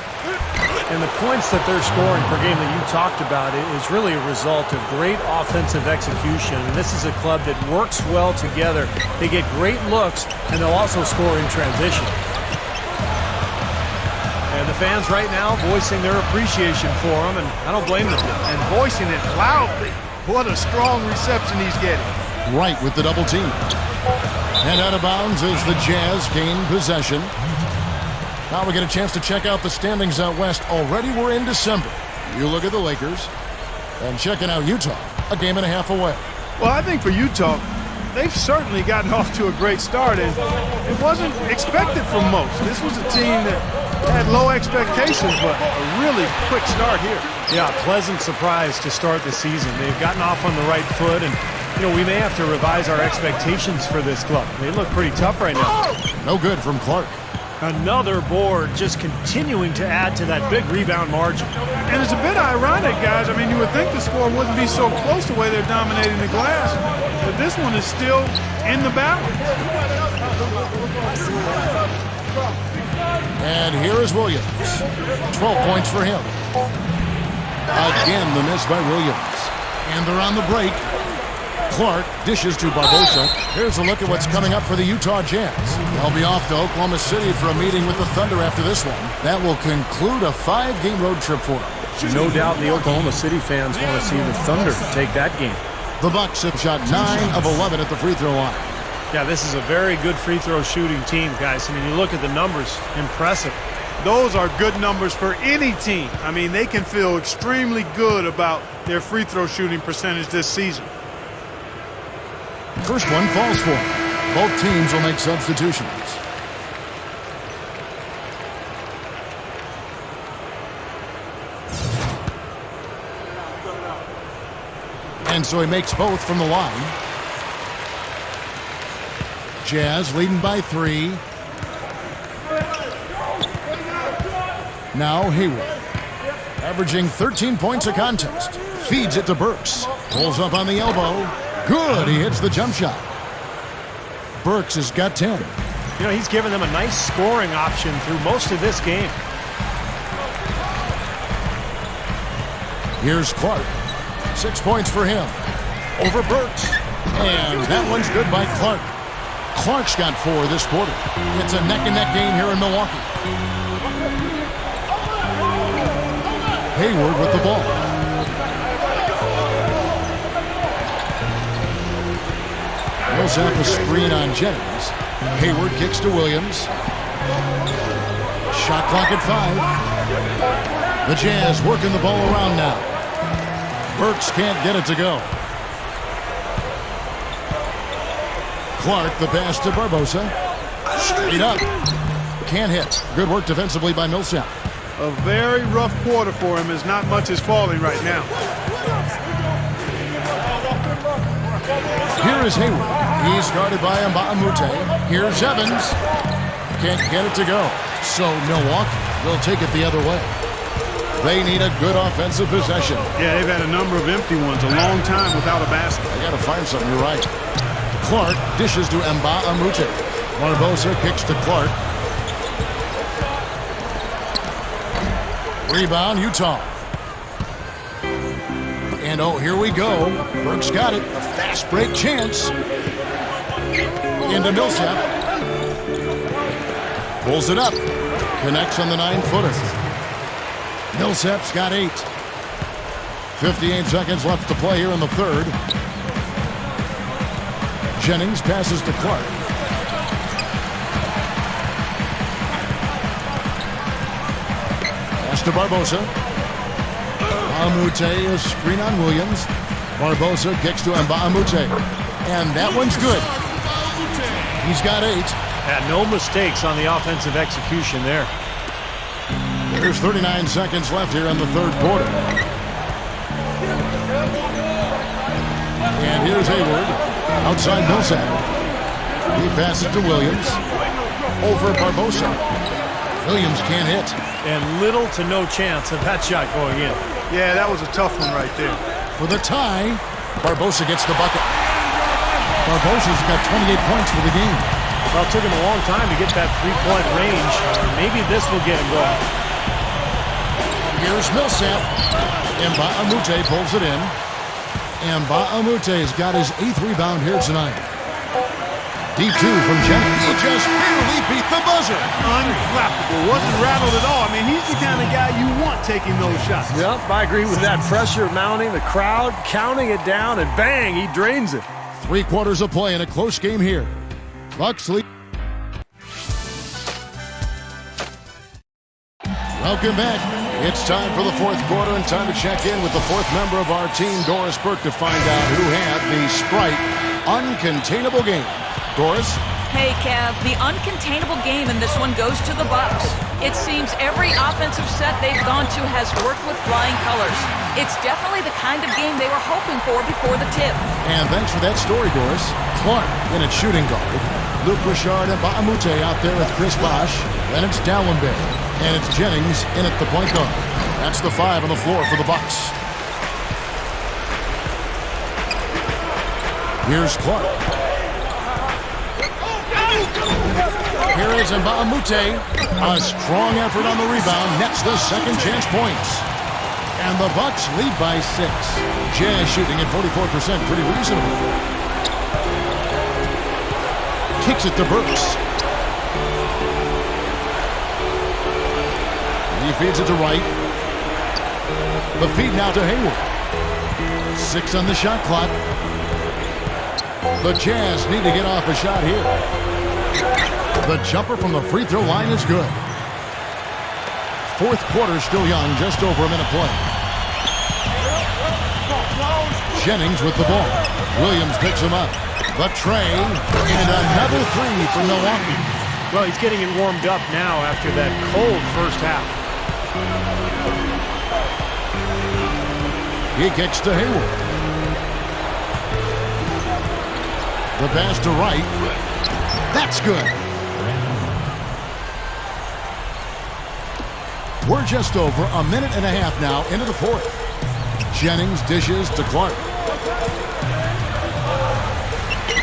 And the points that they're scoring per game that you talked about is really a result of great offensive execution. And this is a club that works well together. They get great looks, and they'll also score in transition. And the fans right now voicing their appreciation for him, and I don't blame them. And voicing it loudly. What a strong reception he's getting. Right with the double team. And out of bounds as the Jazz gain possession. Now we get a chance to check out the standings out west. Already we're in December. You look at the Lakers. And checking out Utah, a game and a half away. Well, I think for Utah, they've certainly gotten off to a great start, and it wasn't expected from most. This was a team that had low expectations, but a really quick start here. Yeah, pleasant surprise to start the season. They've gotten off on the right foot, and you know, we may have to revise our expectations for this club. They look pretty tough right now. No good from Clark. Another board, just continuing to add to that big rebound margin. And it's a bit ironic, guys. I mean, you would think the score wouldn't be so close the way they're dominating the glass, but this one is still in the balance. And here is Williams. 12 points for him. Again, the miss by Williams. And they're on the break. Clark dishes to Barbosa. Here's a look at what's coming up for the Utah Jazz. They'll be off to Oklahoma City for a meeting with the Thunder after this one. That will conclude a 5-game road trip for them. No doubt the Oklahoma City fans want to see the Thunder take that game. The Bucks have shot 9 of 11 at the free throw line. Yeah, this is a very good free throw shooting team, guys. I mean, you look at the numbers, impressive. Those are good numbers for any team. I mean, they can feel extremely good about their free throw shooting percentage this season. First one falls for him. Both teams will make substitutions. And so he makes both from the line. Jazz leading by 3. Now Hayward. Averaging 13 points a contest. Feeds it to Burks. Pulls up on the elbow. Good, he hits the jump shot. Burks has got 10. You know, he's given them a nice scoring option through most of this game. Here's Clark. 6 points for him. Over Burks. And that one's good by Clark. Clark's got 4 this quarter. It's a neck-and-neck game here in Milwaukee. Hayward with the ball. They'll set up a screen on Jennings. Hayward kicks to Williams. Shot clock at 5. The Jazz working the ball around now. Burks can't get it to go. Clark, the pass to Barbosa. Straight up. Can't hit. Good work defensively by Millsap. A very rough quarter for him as not much is falling right now. Here is Hayward. He's guarded by Mbamute. Here's Evans. Can't get it to go. So Milwaukee will take it the other way. They need a good offensive possession. Yeah, they've had a number of empty ones, a long time without a basket. They got to find something, you're right. Clark dishes to Mbamute. Barbosa kicks to Clark. Rebound, Utah. And oh, here we go. Burke's got it. A fast break chance. Into Millsap. Pulls it up. Connects on the 9-footer. Millsap's got 8. 58 seconds left to play here in the third. Jennings passes to Clark. Pass to Barbosa. Mbamute, a screen on Williams. Barbosa kicks to Mbamute. And that one's good. He's got 8. Had no mistakes on the offensive execution there. There's 39 seconds left here in the third quarter. And here's Hayward. Outside Millsap. He passes to Williams. Over Barbosa. Williams can't hit. And little to no chance of that shot going in. Yeah, that was a tough one right there. For the tie, Barbosa gets the bucket. Barbosa's got 28 points for the game. Well, it took him a long time to get that three-point range. Maybe this will get him going. Here's Millsap. Mbamute pulls it in. Mbamute's got his 8th rebound here tonight. Deep 2 from Jennings. He just barely beat the buzzer. Unflappable. Wasn't rattled at all. I mean, he's the kind of guy you want taking those shots. Yep, I agree with that. Pressure mounting, the crowd counting it down, and bang, he drains it. 3 quarters of play in a close game here. Bucks lead. Welcome back. It's time for the fourth quarter and time to check in with the 4th member of our team, Doris Burke, to find out who had the Sprite uncontainable game. Doris? Hey, Kev, the uncontainable game in this one goes to the Bucks. It seems every offensive set they've gone to has worked with flying colors. It's definitely the kind of game they were hoping for before the tip. And thanks for that story, Doris. Clark in at shooting guard. Luke Richard and Mbamute out there with Chris Bosh. Then it's Dallenberg. And it's Jennings in at the point guard. That's the 5 on the floor for the Bucks. Here's Clark. Here is Mbamute. A strong effort on the rebound. Nets the second chance points. And the Bucks lead by 6. Jazz shooting at 44%. Pretty reasonable. Kicks it to Burks. He feeds it to Wright. The feed now to Hayward. 6 on the shot clock. The Jazz need to get off a shot here. The jumper from the free throw line is good. Fourth quarter still young, just over a minute play. Jennings with the ball. Williams picks him up. The tray, and another 3 for Milwaukee. Well, he's getting it warmed up now after that cold first half. He kicks to Hayward. The pass to Wright. That's good. We're just over a minute and a half now into the fourth. Jennings dishes to Clark.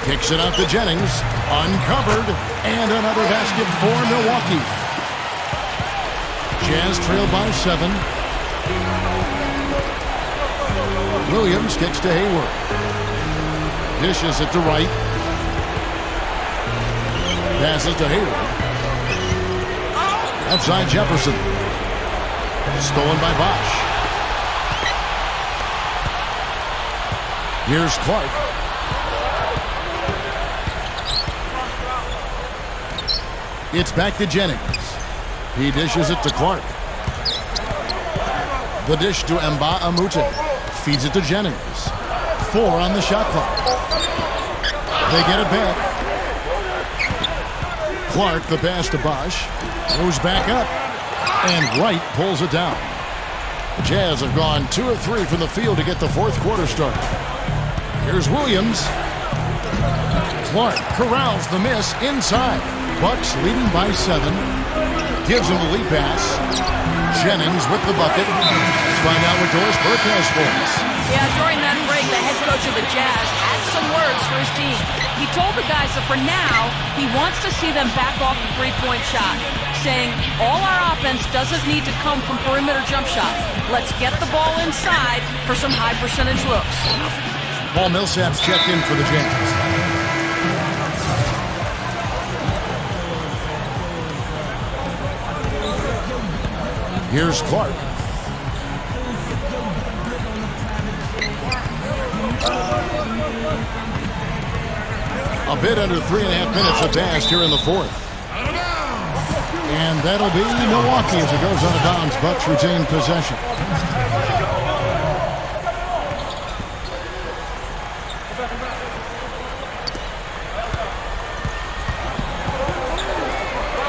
Kicks it out to Jennings. Uncovered. And another basket for Milwaukee. Jazz trail by 7. Williams kicks to Hayward. Dishes it to Wright. Passes to Hayward. Outside Jefferson. Stolen by Bosh. Here's Clark. It's back to Jennings. He dishes it to Clark. The dish to Mbamute. Feeds it to Jennings. 4 on the shot clock. They get it back. Clark, the pass to Bosh. Moves back up. And Wright pulls it down. The Jazz have gone 2 of 3 from the field to get the fourth quarter started. Here's Williams. Clark corrals the miss inside. Bucks leading by 7. Gives him the lead pass. Jennings with the bucket. Let's find out what Doris Burke has for us. Yeah, during that break, the head coach of the Jazz had some words for his team. He told the guys that for now, he wants to see them back off the three-point shot, saying all our offense doesn't need to come from perimeter jump shots. Let's get the ball inside for some high-percentage looks. Paul Millsap's checked in for the Jazz. Here's Clark. A bit under 3.5 minutes have passed here in the fourth. And that'll be Milwaukee as it goes out of bounds. Bucks retain possession.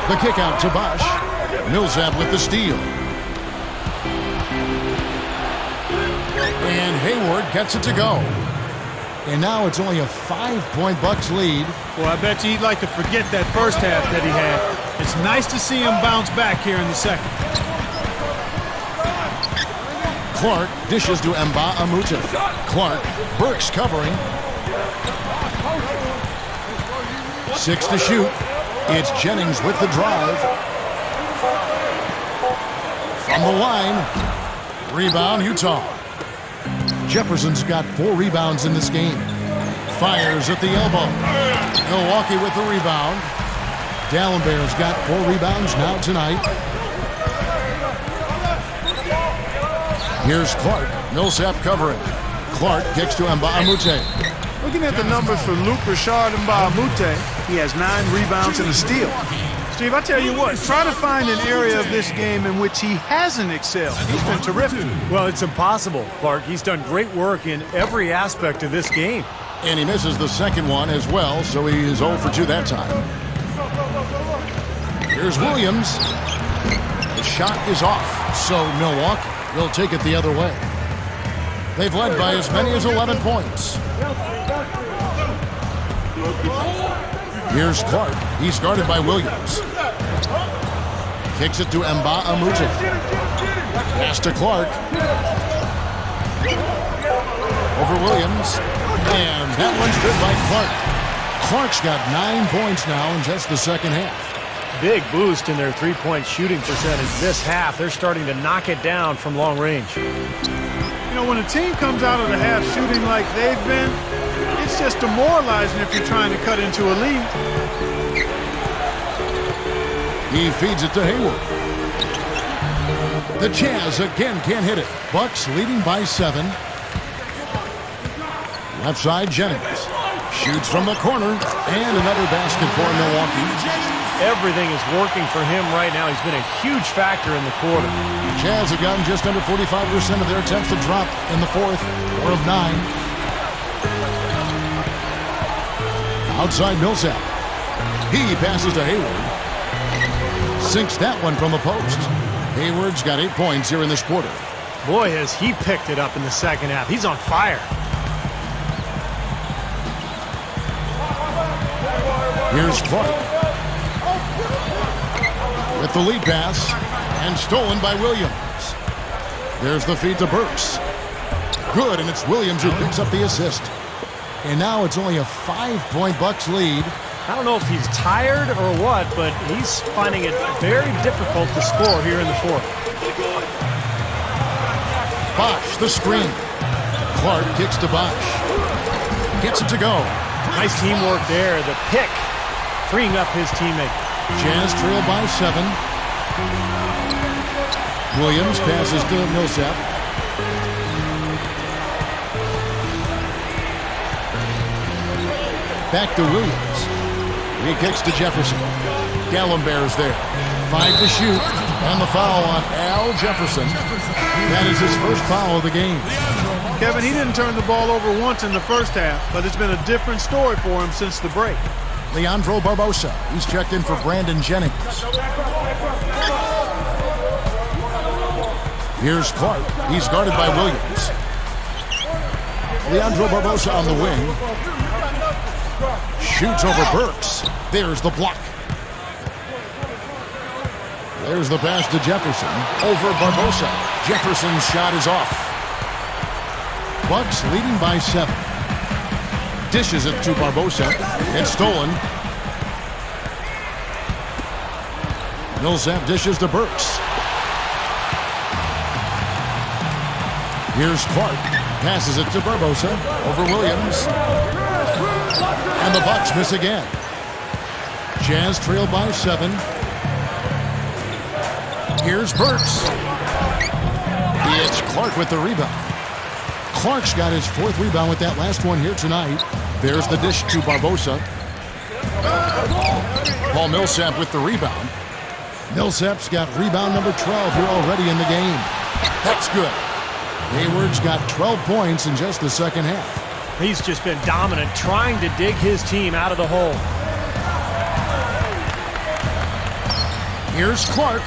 The kick out to BOSH. Millsap with the steal. And Hayward gets it to go. And now it's only a 5-point Bucks lead. Well, I bet you he'd like to forget that first half that he had. It's nice to see him bounce back here in the second. Clark dishes to Mbah-a-Moute. Clark, Burks covering. 6 to shoot. It's Jennings with the drive. From the line. Rebound, Utah. Jefferson's got 4 rebounds in this game. Fires at the elbow. Milwaukee with the rebound. Dallenberg's got 4 rebounds now tonight. Here's Clark. Millsap covering. Clark kicks to Mbah-a-Moute. Looking at the numbers for Luke Richard Mbah-a-Moute, he has 9 rebounds and a steal. Steve, I tell you what, try to find an area of this game in which he hasn't excelled. He's been terrific. Well, it's impossible, Clark. He's done great work in every aspect of this game. And he misses the second one as well, so he is 0 for 2 that time. Here's Williams. The shot is off, so Milwaukee will take it the other way. They've led by as many as 11 points. Here's Clark. He's guarded by Williams. Kicks it to Mbah-a-Moute. Pass to Clark. Over Williams. And that one's good by Clark. Clark's got 9 points now in just the second half. Big boost in their three-point shooting percentage this half. They're starting to knock it down from long range. You know, when a team comes out of the half shooting like they've been, it's just demoralizing if you're trying to cut into a lead. He feeds it to Hayward. The Jazz again can't hit it. Bucks leading by 7. Left side, Jennings. Shoots from the corner. And another basket for Milwaukee. Everything is working for him right now. He's been a huge factor in the quarter. Jazz have gotten just under 45% of their attempts to drop in the fourth, 4 of 9. Outside Millsap. He passes to Hayward. Sinks that one from the post. Hayward's got 8 points here in this quarter. Boy, has he picked it up in the second half. He's on fire. Here's Clark. With the lead pass. And stolen by Williams. There's the feed to Burks. Good, and it's Williams who picks up the assist. And now it's only a 5-point Bucks lead. I don't know if he's tired or what, but he's finding it very difficult to score here in the fourth. BOSH, the screen. Clark kicks to BOSH. Gets it to go. Nice teamwork there. The pick, freeing up his teammate. Jazz trail by 7. Williams passes to Millsap. Back to Williams. He kicks to Jefferson. Gallenberg's there. 5 to shoot. And the foul on Al Jefferson. That is his first foul of the game. Kevin, he didn't turn the ball over once in the first half, but it's been a different story for him since the break. Leandro Barbosa. He's checked in for Brandon Jennings. Here's Clark. He's guarded by Williams. Leandro Barbosa on the wing. Shoots over Burks. There's the block. There's the pass to Jefferson. Over Barbosa. Jefferson's shot is off. Bucks leading by 7. Dishes it to Barbosa. It's stolen. Millsap dishes to Burks. Here's Clark. Passes it to Barbosa. Over Williams. And the Bucks miss again. Jazz trail by 7. Here's Burks. It's Clark with the rebound. Clark's got his 4th rebound with that last one here tonight. There's the dish to Barbosa. Paul Millsap with the rebound. Millsap's got rebound number 12 here already in the game. That's good. Hayward's got 12 points in just the second half. He's just been dominant, trying to dig his team out of the hole. Here's Clark.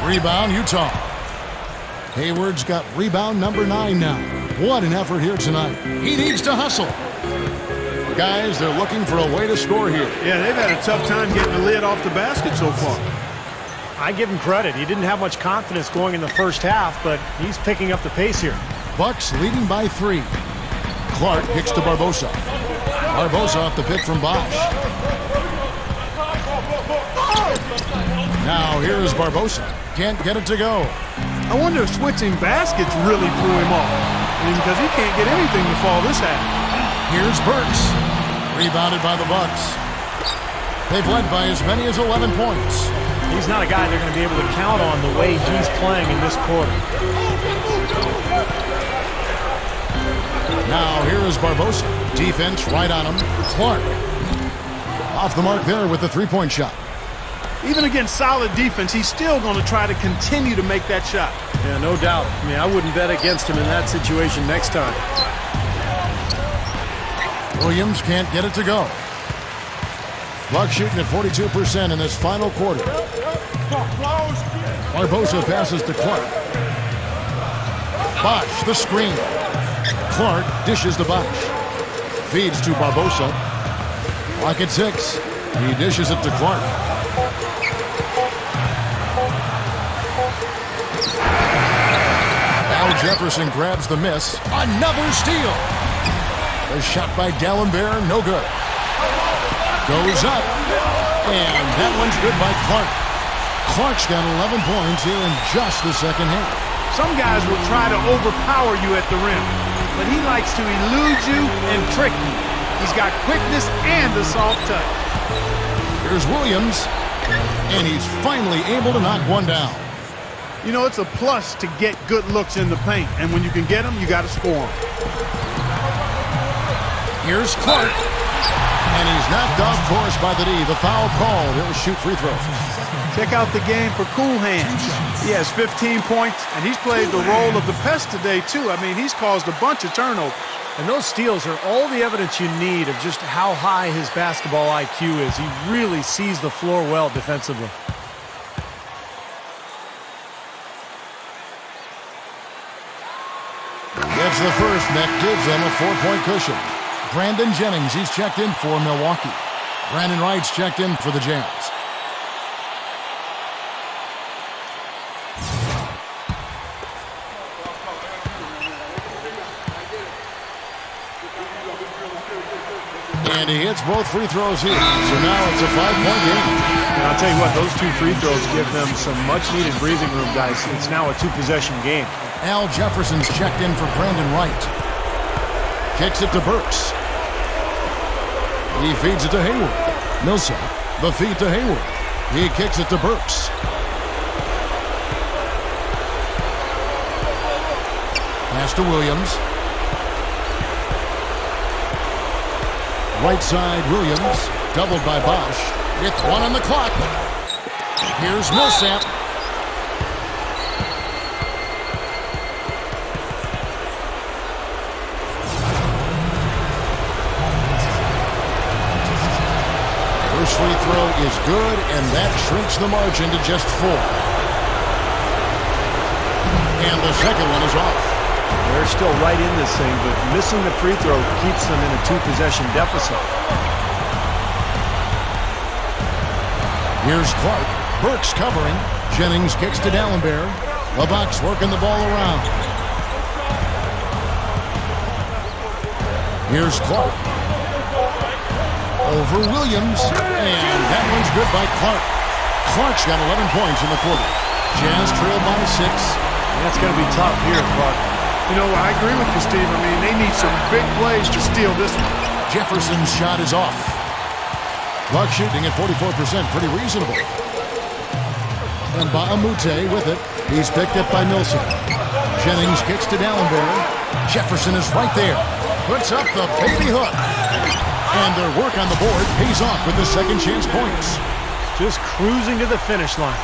Rebound, Utah. Hayward's got rebound number 9 now. What an effort here tonight. He needs to hustle. Guys, they're looking for a way to score here. Yeah, they've had a tough time getting the lid off the basket so far. I give him credit. He didn't have much confidence going in the first half, but he's picking up the pace here. Bucks leading by 3. Clark kicks to Barbosa. Barbosa off the pick from Bosh. Now here's Barbosa. Can't get it to go. I wonder if switching baskets really threw him off. Because he can't get anything to fall this half. Here's Burks. Rebounded by the Bucks. They've led by as many as 11 points. He's not a guy they're going to be able to count on the way he's playing in this quarter. Now here is Barbosa. Defense right on him. Clark. Off the mark there with the 3-point shot. Even against solid defense, he's still going to try to continue to make that shot. Yeah, no doubt. I mean, I wouldn't bet against him in that situation next time. Williams can't get it to go. Bucks shooting at 42% in this final quarter. Barbosa passes to Clark. Bosh, the screen. Clark dishes to Bosh. Feeds to Barbosa. Clock at 6. He dishes it to Clark. Al Jefferson grabs the miss. Another steal. A shot by D'Alembert, no good. Goes up. And that one's good by Clark. Clark's got 11 points here in just the second half. Some guys will try to overpower you at the rim, but he likes to elude you and trick you. He's got quickness and the soft touch. Here's Williams, and he's finally able to knock one down. You know, it's a plus to get good looks in the paint, and when you can get them, you got to score them. Here's Clark, and he's knocked off course by the D. The foul called. He'll shoot free throws. Check out the game for Cool Hands. He has 15 points, and he's played the role of the pest today, too. I mean, he's caused a bunch of turnovers. And those steals are all the evidence you need of just how high his basketball IQ is. He really sees the floor well defensively. Gets the first, that gives them a 4-point cushion. Brandon Jennings, he's checked in for Milwaukee. Brandon Wright's checked in for the Jazz. And he hits both free throws here. So now it's a 5-point game. And I'll tell you what, those 2 free throws give them some much-needed breathing room, guys. It's now a 2-possession game. Al Jefferson's checked in for Brandon Wright. Kicks it to Burks. He feeds it to Hayward. Millsap, the feed to Hayward. He kicks it to Burks. Pass to Williams. Right side, Williams, doubled by Bosh, with 1 on the clock. Here's Millsap. First free throw is good, and that shrinks the margin to just 4. And the second one is off. They're still right in this thing, but missing the free throw keeps them in a 2-possession deficit. Here's Clark. Burks covering. Jennings kicks to D'Alembert. The Bucks working the ball around. Here's Clark. Over Williams. And that one's good by Clark. Clark's got 11 points in the quarter. Jazz trailed by 6. That's going to be tough here, Clark. You know, I agree with you, Steve. I mean, they need some big plays to steal this one. Jefferson's shot is off. Clark shooting at 44%, pretty reasonable. And Baamute with it. He's picked up by Milson. Jennings kicks to D'Alembert. Jefferson is right there. Puts up the baby hook. And their work on the board pays off with the second chance points. Just cruising to the finish line.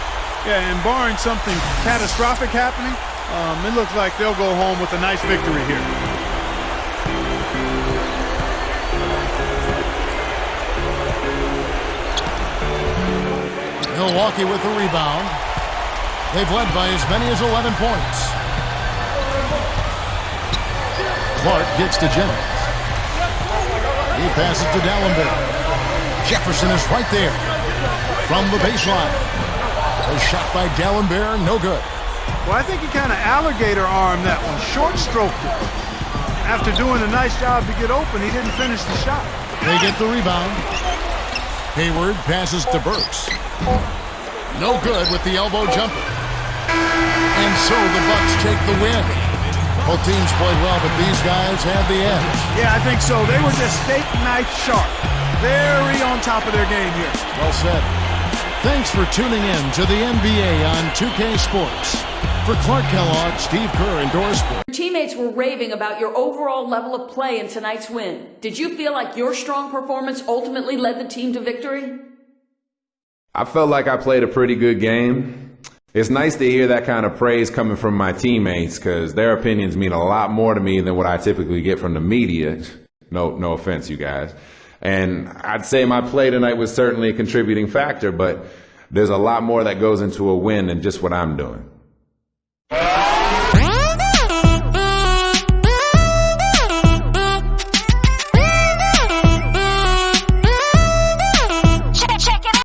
Yeah, and barring something catastrophic happening, it looks like they'll go home with a nice victory here. Milwaukee with the rebound. They've led by as many as 11 points. Clark gets to Jennings. He passes to D'Alembert. Jefferson is right there from the baseline. A shot by D'Alembert, no good. Well, I think he kind of alligator-armed that one, short-stroked it. After doing a nice job to get open, he didn't finish the shot. They get the rebound. Hayward passes to Burks. No good with the elbow jumper. And so the Bucks take the win. Both teams played well, but these guys had the edge. Yeah, I think so. They were just steak knife sharp. Very on top of their game here. Well said. Thanks for tuning in to the NBA on 2K Sports. For Clark Kellogg, Steve Kerr, and Doris Sports. Your teammates were raving about your overall level of play in tonight's win. Did you feel like your strong performance ultimately led the team to victory? I felt like I played a pretty good game. It's nice to hear that kind of praise coming from my teammates because their opinions mean a lot more to me than what I typically get from the media. No offense, you guys. And I'd say my play tonight was certainly a contributing factor, but there's a lot more that goes into a win than just what I'm doing.